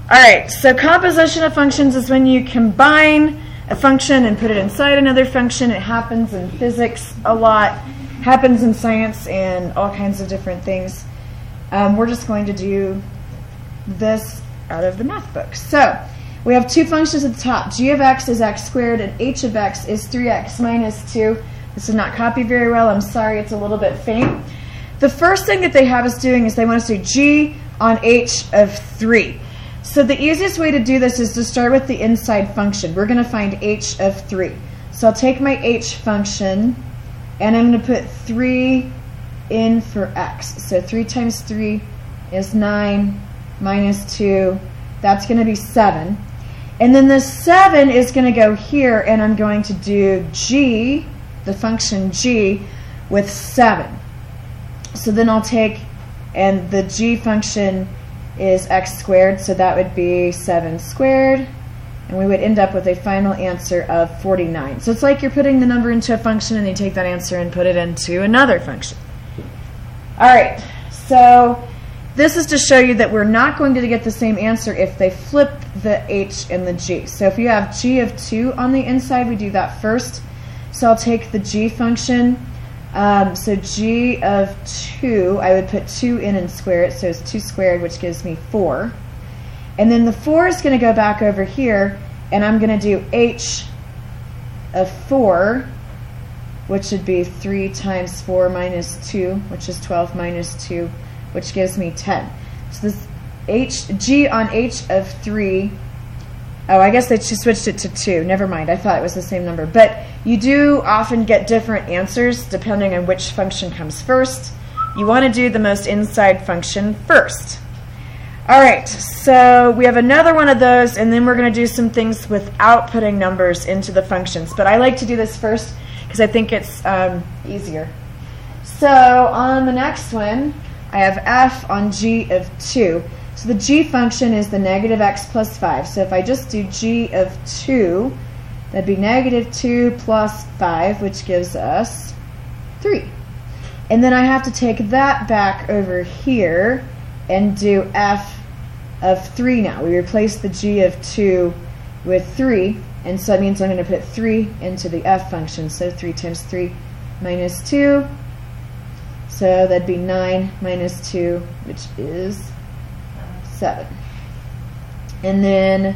All right, so composition of functions is when you combine a function and put it inside another function. It happens in physics a lot, happens in science and all kinds of different things. We're just going to do this out of the math book. So we have two functions at the top. G of x is x squared and h of x is 3x minus 2. This is not copied very well. I'm sorry, it's a little bit faint. The first thing that they have us doing is they want us to do g on h of 3. So the easiest way to do this is to start with the inside function. We're going to find h of 3. So I'll take my h function and I'm going to put 3 in for x. So 3 times 3 is 9 minus 2. That's going to be 7. And then the 7 is going to go here, and I'm going to do g, the function g, with 7. So then I'll take, and the g function is x squared, so that would be 7 squared, and we would end up with a final answer of 49. So it's like you're putting the number into a function and you take that answer and put it into another function. All right, so this is to show you that we're not going to get the same answer if they flip the h and the g. So if you have g of 2 on the inside, we do that first. So I'll take the g function. So g of 2, I would put 2 in and square it, so it's 2 squared, which gives me 4. And then the 4 is going to go back over here, and I'm going to do h of 4, which would be 3 times 4 minus 2, which is 12 minus 2, which gives me 10. So this g on h of 3, oh, I guess they just switched it to 2. Never mind, I thought it was the same number. But you do often get different answers depending on which function comes first. You want to do the most inside function first. All right, so we have another one of those, and then we're going to do some things without putting numbers into the functions. But I like to do this first because I think it's easier. So on the next one, I have f on g of 2. So the g function is the negative x plus 5. So if I just do g of 2, that'd be negative 2 plus 5, which gives us 3. And then I have to take that back over here and do f of 3 now. We replace the g of 2 with 3, and so that means I'm going to put 3 into the f function. So 3 times 3 minus 2. So that'd be 9 minus 2, which is 7. And then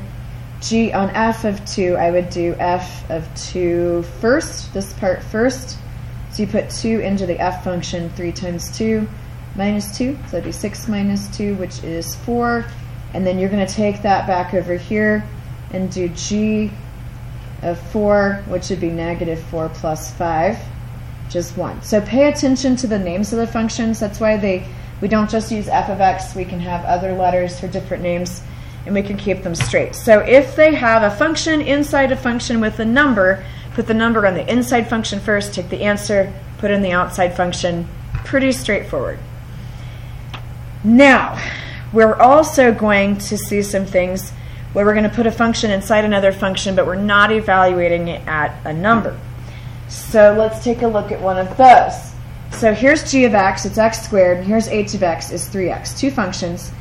g on f of 2, I would do f of 2 first, this part first. So you put 2 into the f function, 3 times 2 minus 2, so that'd be 6 minus 2, which is 4. And then you're going to take that back over here and do g of 4, which would be negative 4 plus 5, which is 1. So pay attention to the names of the functions. That's why we don't just use f of x. We can have other letters for different names, and we can keep them straight. So if they have a function inside a function with a number, put the number on the inside function first, take the answer, put it in the outside function. Pretty straightforward. Now, we're also going to see some things where we're going to put a function inside another function, but we're not evaluating it at a number. So let's take a look at one of those. So here's g of x, it's x squared, and here's h of x is 3x, two functions.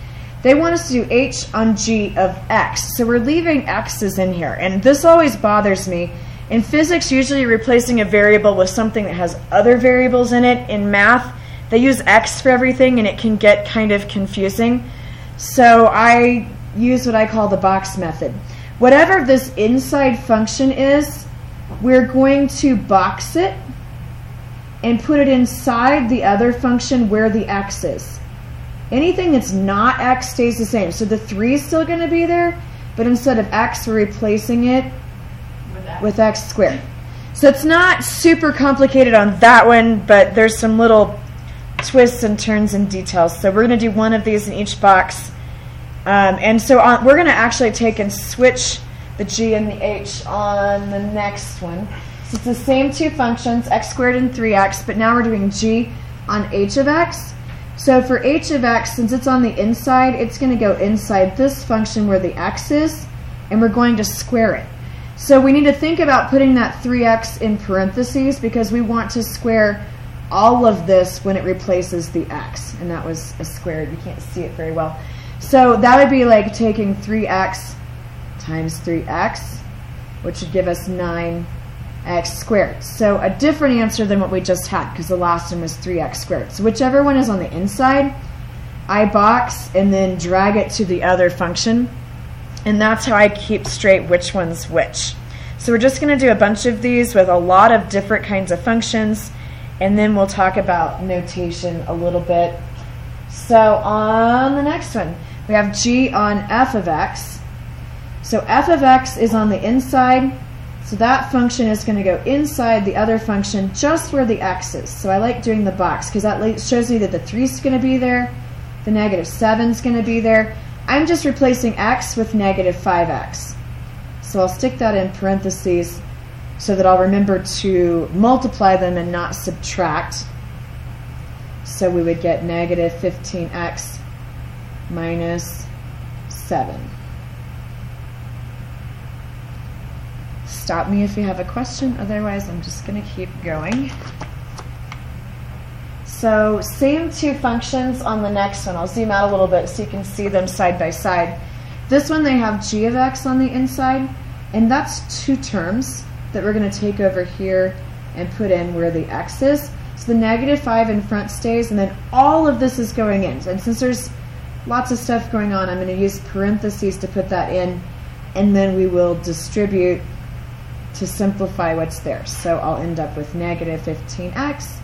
They want us to do h on g of x. So we're leaving x's in here, and this always bothers me. In physics, usually you're replacing a variable with something that has other variables in it. In math, they use x for everything, and it can get kind of confusing. So I use what I call the box method. Whatever this inside function is, we're going to box it and put it inside the other function where the x is. Anything that's not x stays the same. So the 3 is still going to be there, but instead of x, we're replacing it with x squared. So it's not super complicated on that one, but there's some little twists and turns and details. So we're going to do one of these in each box. And so we're going to actually take and switch the g and the h on the next one. So it's the same two functions, x squared and 3x, but now we're doing g on h of x. So for h of x, since it's on the inside, it's going to go inside this function where the x is, and we're going to square it. So we need to think about putting that 3x in parentheses because we want to square all of this when it replaces the x. And that was a squared. You can't see it very well. So that would be like taking 3x times 3x, which would give us 9x squared. So a different answer than what we just had, because the last one was 3x squared. So whichever one is on the inside, I box and then drag it to the other function, and that's how I keep straight which one's which. So we're just going to do a bunch of these with a lot of different kinds of functions, and then we'll talk about notation a little bit. So on the next one, we have g on f of x. So f of x is on the inside, so that function is going to go inside the other function just where the x is. So I like doing the box because that shows me that the 3 is going to be there, the negative 7 is going to be there. I'm just replacing x with negative 5x. So I'll stick that in parentheses so that I'll remember to multiply them and not subtract. So we would get negative 15x minus 7. Stop me if you have a question, otherwise I'm just going to keep going. So same two functions on the next one. I'll zoom out a little bit so you can see them side by side. This one they have g of x on the inside, and that's two terms that we're going to take over here and put in where the x is. So the negative 5 in front stays, and then all of this is going in. And since there's lots of stuff going on, I'm going to use parentheses to put that in, and then we will distribute to simplify what's there. So I'll end up with negative 15x,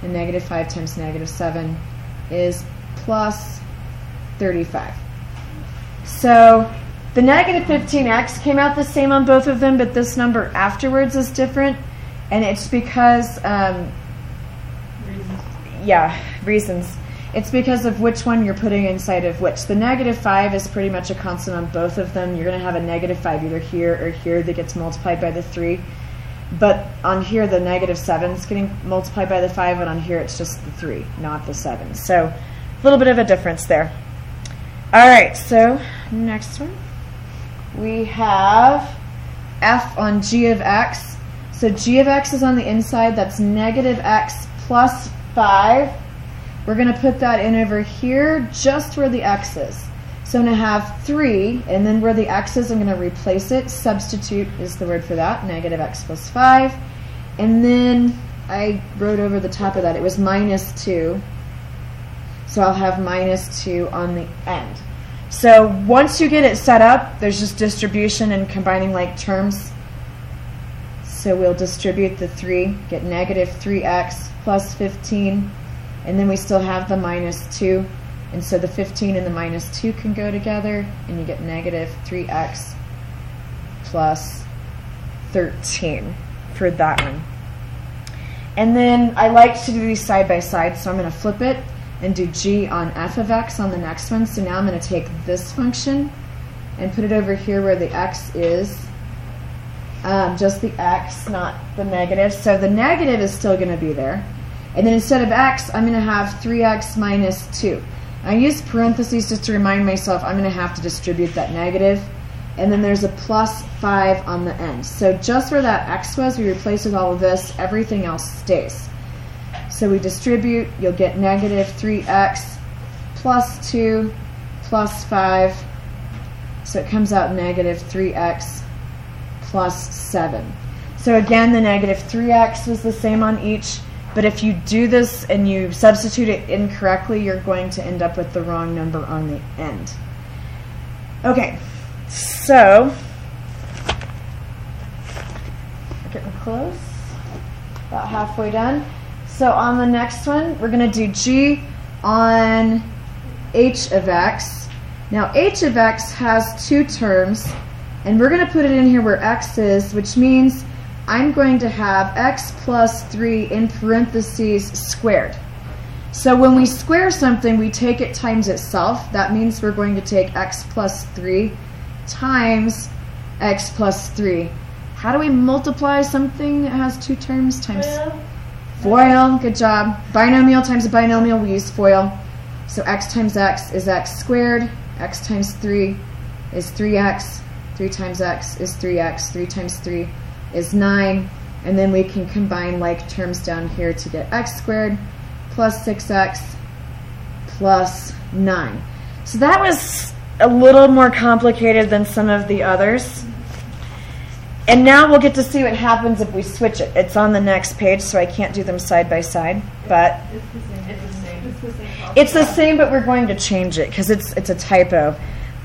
and negative 5 times negative 7 is plus 35. So the negative 15x came out the same on both of them, but this number afterwards is different, and it's because, reasons. It's because of which one you're putting inside of which. The negative 5 is pretty much a constant on both of them. You're going to have a negative 5 either here or here that gets multiplied by the 3. But on here, the negative 7 is getting multiplied by the 5, and on here it's just the 3, not the 7. So a little bit of a difference there. All right, so next one. We have f on g of x. So g of x is on the inside. That's negative x plus 5. We're going to put that in over here just where the x is. So I'm going to have 3, and then where the x is, I'm going to replace it. Substitute is the word for that, negative x plus 5. And then I wrote over the top of that, it was minus 2. So I'll have minus 2 on the end. So once you get it set up, there's just distribution and combining like terms. So we'll distribute the 3, get negative 3x plus 15. And then we still have the minus 2. And so the 15 and the minus 2 can go together, and you get negative 3x plus 13 for that one. And then I like to do these side by side, so I'm going to flip it and do g on f of x on the next one. So now I'm going to take this function and put it over here where the x is. Just the x, not the negative. So the negative is still going to be there. And then instead of x, I'm going to have 3x minus 2. I use parentheses just to remind myself I'm going to have to distribute that negative. And then there's a plus 5 on the end. So just where that x was, we replace with all of this. Everything else stays. So we distribute. You'll get negative 3x plus 2 plus 5. So it comes out negative 3x plus 7. So again, the negative 3x was the same on each. But if you do this and you substitute it incorrectly, you're going to end up with the wrong number on the end. Okay, so we're getting close, about halfway done. So on the next one, we're going to do g on h of x. Now h of x has two terms, and we're going to put it in here where x is, which means I'm going to have x plus 3 in parentheses squared. So when we square something, we take it times itself. That means we're going to take x plus 3 times x plus 3. How do we multiply something that has two terms? Times FOIL. Good job. Binomial times a binomial, we use FOIL. So x times x is x squared. X times 3 is 3x. 3 times x is 3x. 3 times 3 is 9, and then we can combine like terms down here to get x squared plus 6x plus 9. So that was a little more complicated than some of the others. And now we'll get to see what happens if we switch it. It's on the next page, so I can't do them side by side. But it's the same, but we're going to change it because it's a typo.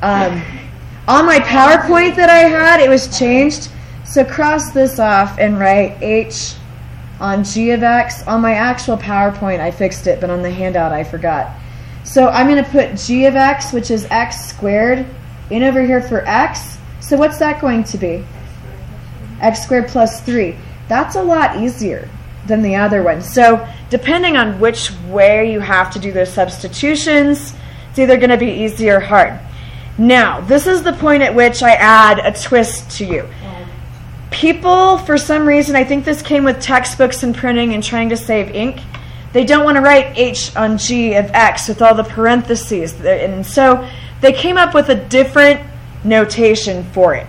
On my PowerPoint that I had, it was changed. So cross this off and write H on G of X. On my actual PowerPoint, I fixed it, but on the handout, I forgot. So I'm going to put G of X, which is X squared, in over here for X. So what's that going to be? X squared plus 3. That's a lot easier than the other one. So depending on which way you have to do those substitutions, it's either going to be easy or hard. Now, this is the point at which I add a twist to you. People, for some reason, I think this came with textbooks and printing and trying to save ink, they don't want to write H on G of X with all the parentheses. And so they came up with a different notation for it.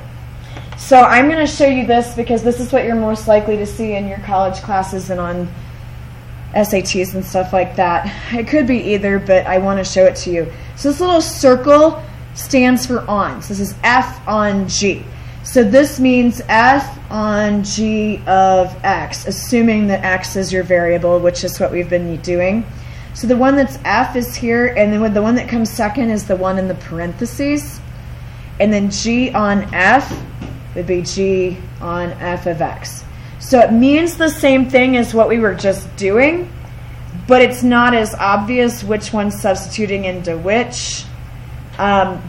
So I'm going to show you this because this is what you're most likely to see in your college classes and on SATs and stuff like that. It could be either, but I want to show it to you. So this little circle stands for on. So this is F on G. So this means F on G of X, assuming that X is your variable, which is what we've been doing. So the one that's F is here, and then the one that comes second is the one in the parentheses. And then G on F would be G on F of X. So it means the same thing as what we were just doing, but it's not as obvious which one's substituting into which.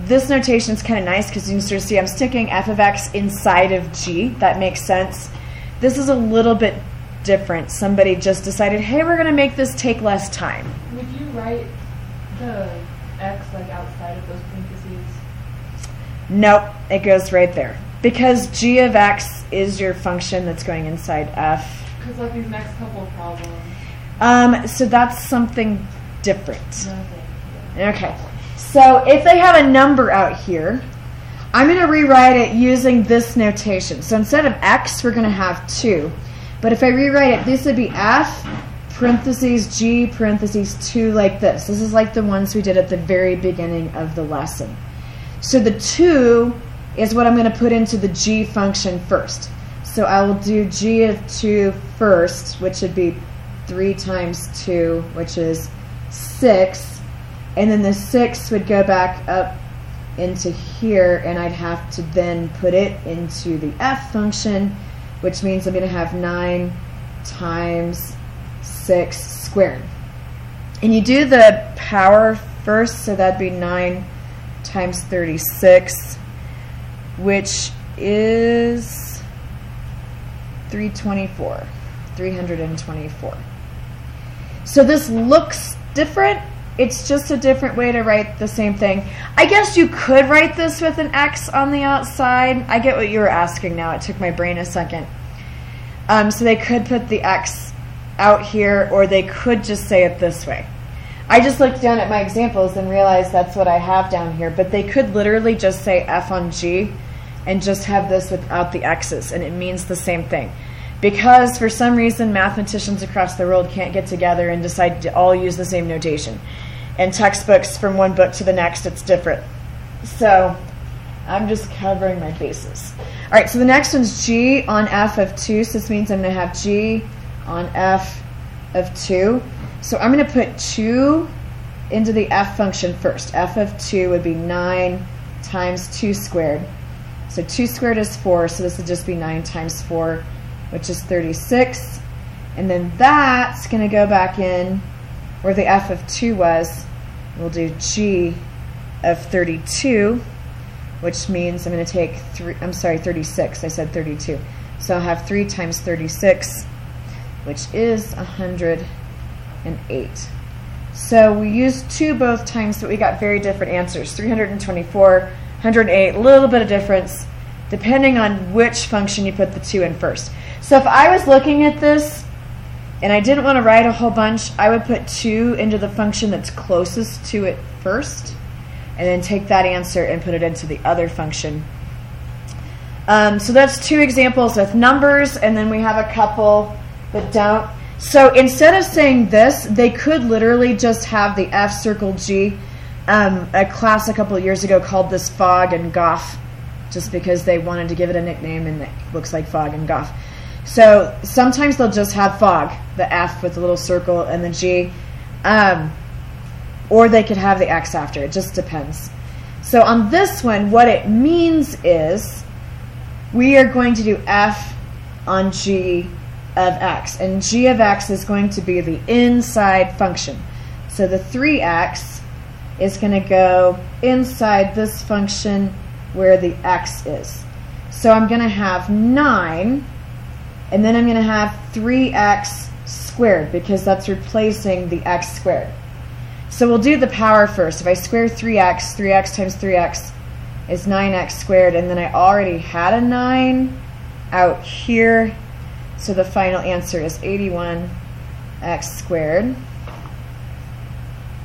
This notation is kind of nice because you can sort of see I'm sticking F of X inside of G. That makes sense. This is a little bit different. Somebody just decided, hey, we're going to make this take less time. Would you write the X like outside of those parentheses? Nope, it goes right there. Because G of X is your function that's going inside F. Because like these next couple of problems. So that's something different. Nothing. Okay. So if they have a number out here, I'm going to rewrite it using this notation. So instead of X, we're going to have 2. But if I rewrite it, this would be F parentheses G parentheses 2 like this. This is like the ones we did at the very beginning of the lesson. So the 2 is what I'm going to put into the G function first. So I will do G of 2 first, which would be 3 times 2, which is 6. And then the 6 would go back up into here, and I'd have to then put it into the F function, which means I'm going to have 9 times 6 squared. And you do the power first, so that'd be 9 times 36, which is 324. So this looks different. It's just a different way to write the same thing. I guess you could write this with an X on the outside. I get what you were asking now. It took my brain a second. So they could put the X out here, or they could just say it this way. I just looked down at my examples and realized that's what I have down here, but they could literally just say F on G and just have this without the X's, and it means the same thing. Because for some reason mathematicians across the world can't get together and decide to all use the same notation. And textbooks from one book to the next, it's different. So I'm just covering my bases. All right, so the next one's G on F of 2. So this means I'm going to have G on F of 2. So I'm going to put 2 into the F function first. F of 2 would be 9 times 2 squared. So 2 squared is 4, so this would just be 9 times 4, which is 36. And then that's going to go back in where the F of 2 was. We'll do G of 32, which means I'm going to take 36. I said 32. So I'll have 3 times 36, which is 108. So we used 2 both times, but we got very different answers. 324, 108, a little bit of difference depending on which function you put the 2 in first. So if I was looking at this and I didn't want to write a whole bunch, I would put 2 into the function that's closest to it first, and then take that answer and put it into the other function. So that's 2 examples with numbers, and then we have a couple that don't. So instead of saying this, they could literally just have the F circle G a class a couple of years ago called this Fog and Goff, just because they wanted to give it a nickname and it looks like Fog and Goff. So sometimes they'll just have fog, the F with the little circle and the G, or they could have the X after. It just depends. So on this one, what it means is we are going to do F on G of X, and G of X is going to be the inside function. So the 3X is going to go inside this function where the X is. So I'm going to have 9, and then I'm going to have 3X squared, because that's replacing the X squared. So we'll do the power first. If I square 3X, 3X times 3X is 9X squared, and then I already had a 9 out here. So the final answer is 81X squared.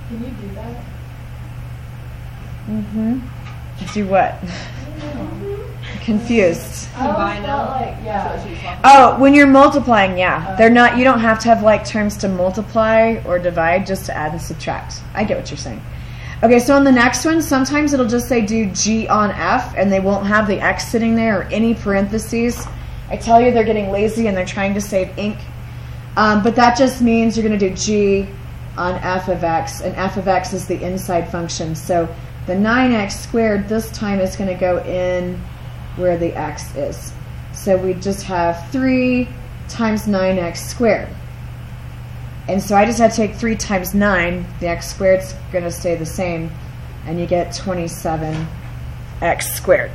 Can you do that? Do what? Confused. Combine them. Like, yeah. Oh, when you're multiplying, yeah. They're not, you don't have to have like terms to multiply or divide, just to add and subtract. I get what you're saying. Okay, so on the next one, sometimes it'll just say do G on F, and they won't have the X sitting there or any parentheses. I tell you they're getting lazy and they're trying to save ink. But that just means you're going to do G on F of X, and F of X is the inside function. So the 9X squared this time is going to go in where the X is. So we just have 3 times 9X squared. And so I just had to take 3 times 9. The X squared is going to stay the same, and you get 27X squared.